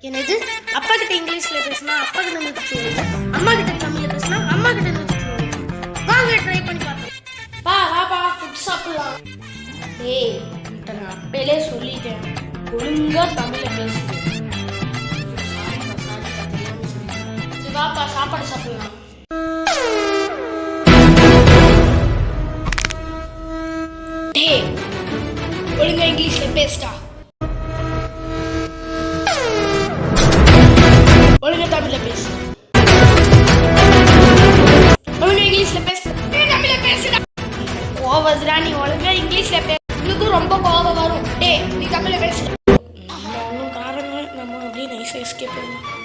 என்னது? அப்பா கிட்ட இங்கிலீஷ்ல பேசினா அப்பா கிட்ட நிறுத்தி, அம்மா கிட்ட தமிழ்ல பேசினா அம்மா கிட்ட நிறுத்தி. வாங்க ட்ரை பண்ணி பார்ப்போம். வாப்பா ஃபுட் சாப்பிடலாம். ஏய், நான் அப்பையிலே சொல்லிட்டேன், ஒழுங்கா தமிழ்ல பேசு. வாப்பா சாப்பாடு சாப்பிடலாம். டேய், ஒழுங்கா இங்கிலீஷ்ல பேசுடா. ஒழுங்கா தமிழ்ல பேசு. ஒழுங்கா இங்கிலீஷ்ல பேசு. தமிழ்ல பேசுடா. கோவதுடா, நீ ஒழுங்கா இங்கிலீஷ்ல பேசு. உனக்கு ரொம்ப கோவம் வரும். டேய், நீ தமிழ்ல பேசு. ஒன்றும் காரணம் நம்ம அப்படியே நைஸா எஸ்கேப் பண்ணலாம்.